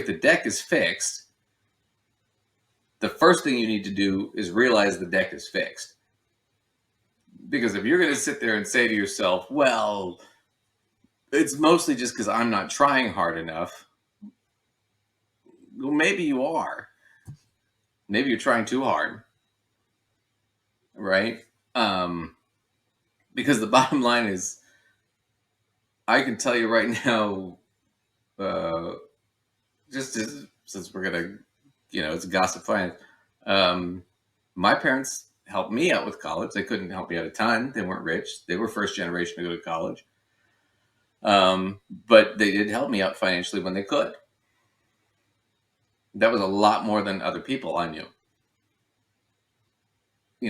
if the deck is fixed, the first thing you need to do is realize the deck is fixed. Because if you're going to sit there and say to yourself, well, it's mostly just because I'm not trying hard enough. Well, maybe you are. Maybe you're trying too hard. Right? Because the bottom line is, I can tell you right now, since we're going to, it's a gossip finance. My parents helped me out with college. They couldn't help me out a ton. They weren't rich. They were first generation to go to college. But they did help me out financially when they could. That was a lot more than other people I knew.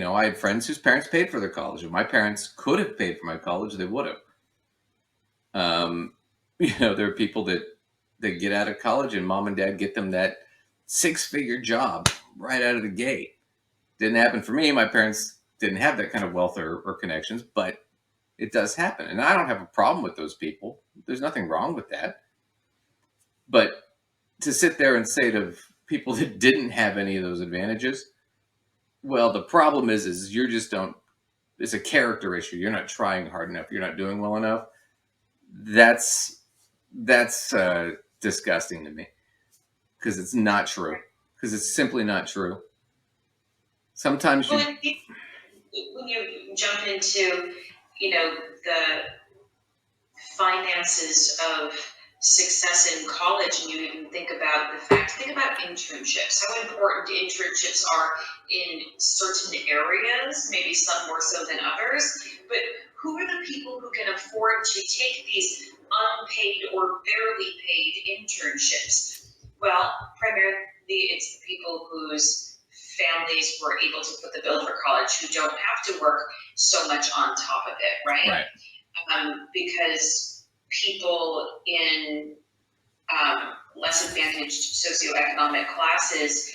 I had friends whose parents paid for their college. If my parents could have paid for my college, they would have. There are people that get out of college and mom and dad get them that 6-figure job right out of the gate. Didn't happen for me. My parents didn't have that kind of wealth or connections, but it does happen. And I don't have a problem with those people. There's nothing wrong with that. But to sit there and say to people that didn't have any of those advantages, well, the problem is you just don't, it's a character issue. You're not trying hard enough. You're not doing well enough. That's disgusting to me, because it's not true. Because it's simply not true. Sometimes when you jump into, the finances of success in college, and you even think about internships, how important internships are in certain areas, maybe some more so than others, but who are the people who can afford to take these unpaid or barely paid internships? Well, primarily it's the people whose families were able to put the bill for college, who don't have to work so much on top of it, right? Because people in less advantaged socioeconomic classes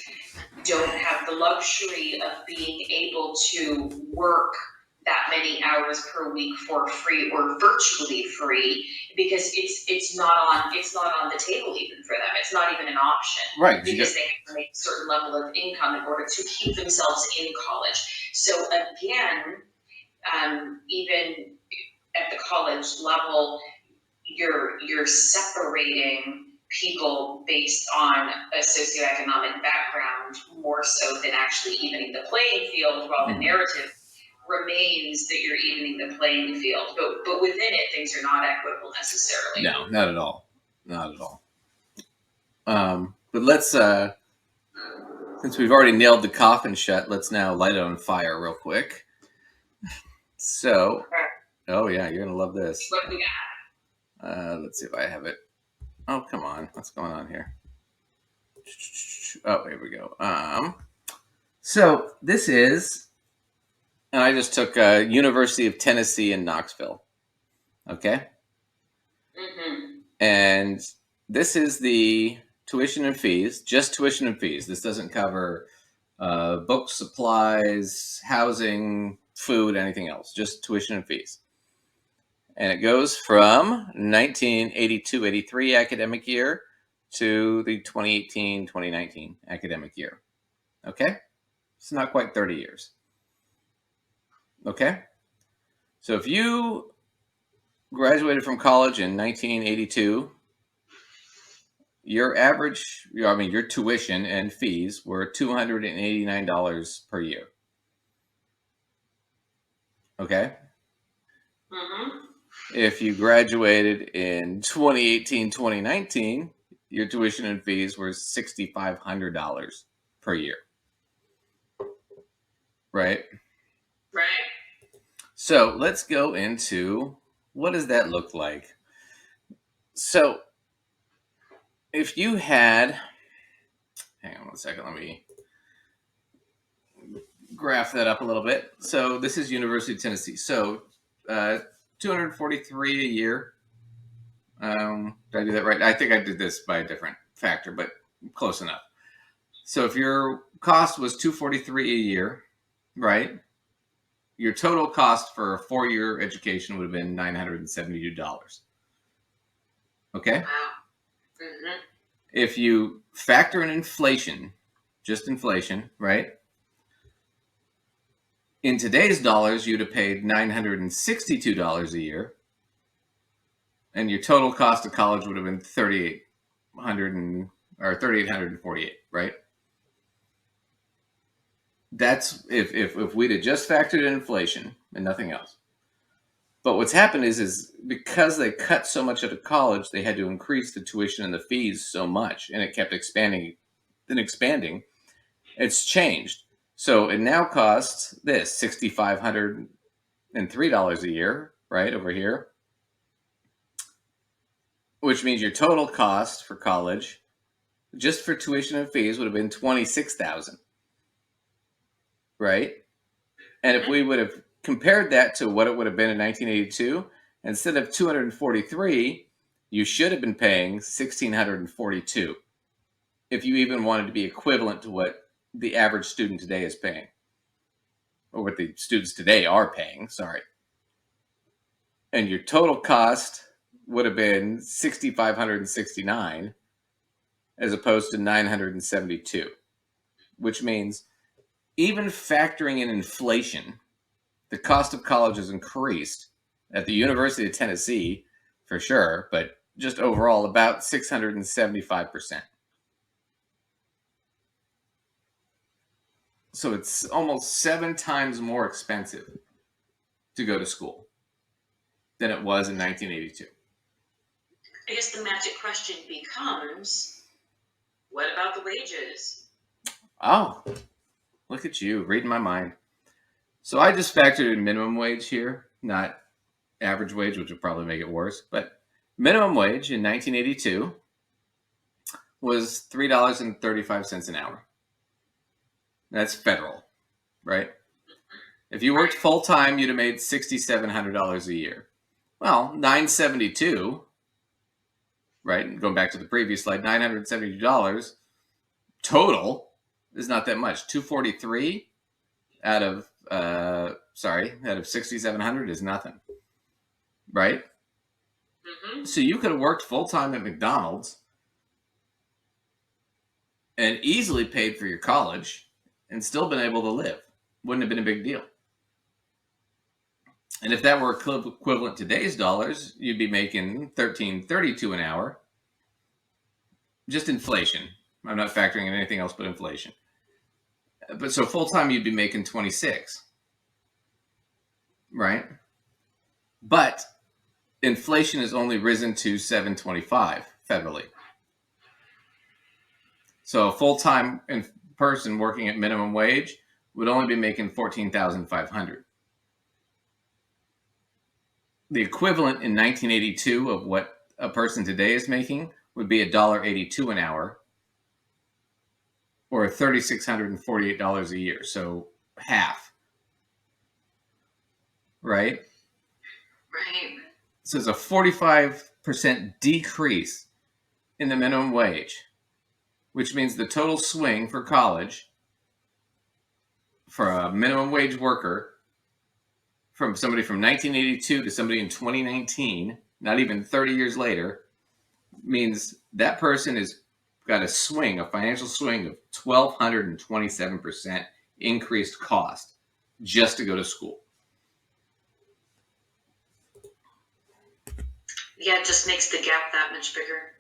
don't have the luxury of being able to work that many hours per week for free or virtually free, because it's not on the table even for them. It's not even an option, right? Because they have to make a certain level of income in order to keep themselves in college. So again, even at the college level, you're separating people based on a socioeconomic background more so than actually evening the playing field, while the narrative remains that you're evening the playing field. But within it, things are not equitable necessarily. No, not at all. Not at all. But let's, since we've already nailed the coffin shut, let's now light it on fire real quick. So, oh yeah, you're going to love this. What we got? Let's see if I have it. Oh, come on. What's going on here? Oh, here we go. So this is, and I just took University of Tennessee in Knoxville. Okay. Mm-hmm. And this is the tuition and fees, just tuition and fees. This doesn't cover books, supplies, housing, food, anything else, just tuition and fees. And it goes from 1982-83 academic year to the 2018-2019 academic year. Okay? It's not quite 30 years. Okay? So if you graduated from college in 1982, your tuition and fees were $289 per year. Okay? Mm-hmm. If you graduated in 2018-2019, your tuition and fees were $6,500 per year. Right? Right. So let's go into, what does that look like? So if you had, hang on 1 second, let me graph that up a little bit. So this is University of Tennessee. So $243 a year. Did I do that right? I think I did this by a different factor, but close enough. So if your cost was $243 a year, right? Your total cost for a 4-year education would have been $972. Okay? Wow. Mm-hmm. if you factor in inflation, just inflation, right? In today's dollars, you'd have paid $962 a year, and your total cost of college would have been 3,800 or 3,848, right? That's if we'd have just factored in inflation and nothing else. But what's happened is because they cut so much out of college, they had to increase the tuition and the fees so much, and it kept expanding and expanding. It's changed. So it now costs this $6,503 a year, right over here, which means your total cost for college, just for tuition and fees, would have been 26,000, right? And if we would have compared that to what it would have been in 1982, instead of 243, you should have been paying 1,642, if you even wanted to be equivalent to what the average student today is paying, or what the students today are paying. Sorry. And your total cost would have been 6,569 as opposed to 972, which means even factoring in inflation, the cost of college has increased at the University of Tennessee for sure, but just overall about 675%. So it's almost 7 times more expensive to go to school than it was in 1982. I guess the magic question becomes, what about the wages? Oh, look at you reading my mind. So I just factored in minimum wage here, not average wage, which would probably make it worse. But minimum wage in 1982 was $3.35 an hour. That's federal, right? If you worked full time, you'd have made $6,700 a year. Well, 972, right? Going back to the previous slide, $972 total is not that much. 243 out of out of 6,700 is nothing, right? Mm-hmm. So you could have worked full time at McDonald's and easily paid for your college and still been able to live. Wouldn't have been a big deal. And if that were equivalent to today's dollars, you'd be making $13.32 an hour. Just inflation. I'm not factoring in anything else but inflation. But so full time, you'd be making 26, right? But inflation has only risen to 725 federally. So a full time person working at minimum wage would only be making 14,500. The equivalent in 1982 of what a person today is making would be $1.82 an hour, or $3,648 a year. So half, right? Right. So it's a 45% decrease in the minimum wage, which means the total swing for college for a minimum wage worker from somebody from 1982 to somebody in 2019, not even 30 years later, means that person has got a swing, a financial swing of 1,227% increased cost just to go to school. Yeah, it just makes the gap that much bigger.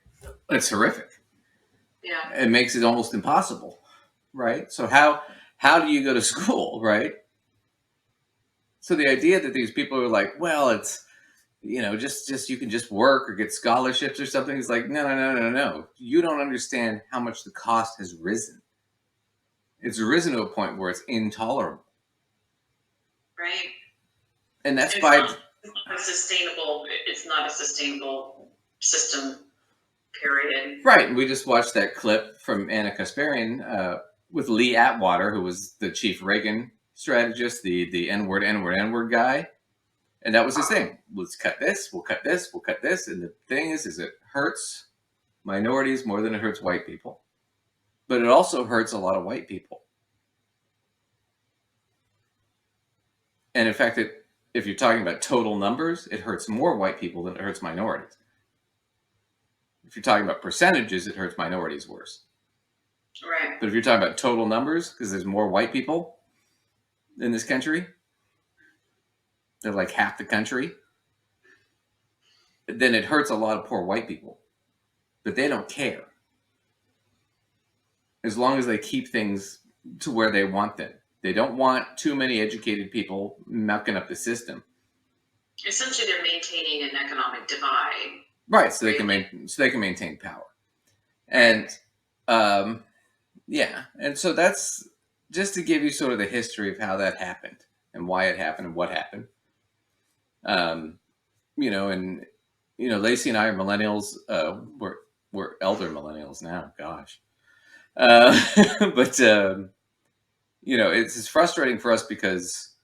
It's horrific. Yeah. It makes it almost impossible, right? So how do you go to school, right? So the idea that these people are like, well, it's just you can just work or get scholarships or something. It's like, no. You don't understand how much the cost has risen. It's risen to a point where it's intolerable. Right. And that's It's by not sustainable. It's not a sustainable system, period. right. And we just watched that clip from Anna Kasparian with Lee Atwater, who was the chief Reagan strategist, the N-word guy. And that was his thing. Let's cut this, we'll cut this, we'll cut this. And the thing is it hurts minorities more than it hurts white people. But it also hurts a lot of white people. And in fact, if you're talking about total numbers, it hurts more white people than it hurts minorities. If you're talking about percentages, it hurts minorities worse. Right. But if you're talking about total numbers, because there's more white people in this country, they're like half the country, then it hurts a lot of poor white people. But they don't care as long as they keep things to where they want them. They don't want too many educated people mucking up the system. Essentially, they're maintaining an economic divide. Right, so Really. they can maintain power. And Right. um, yeah, and so that's just to give you sort of the history of how that happened and why it happened and what happened. Um, and Lacey and I are millennials. We're elder millennials now. Gosh, uh, but it's frustrating for us because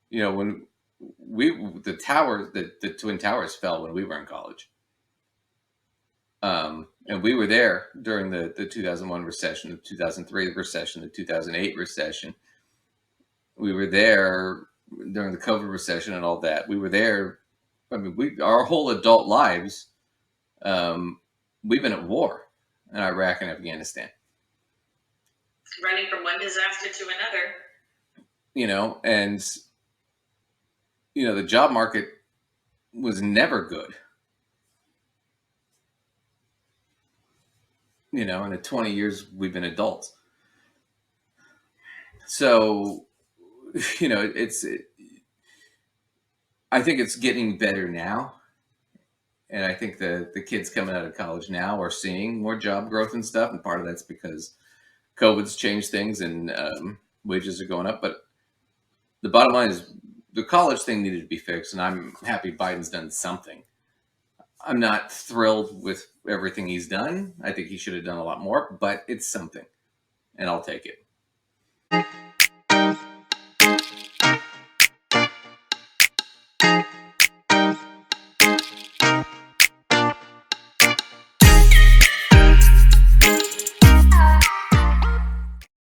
when the twin towers fell when we were in college. And we were there during the 2001 recession, the 2003 recession, the 2008 recession. We were there during the COVID recession and all that. We were there. I mean, our whole adult lives, um, we've been at war in Iraq and Afghanistan. Running from one disaster to another. And the job market was never good. In the 20 years we've been adults. So, I think it's getting better now. And I think the kids coming out of college now are seeing more job growth and stuff. And part of that's because COVID's changed things and wages are going up. But the bottom line is the college thing needed to be fixed. And I'm happy Biden's done something. I'm not thrilled with everything he's done. I think he should have done a lot more, but it's something. And I'll take it.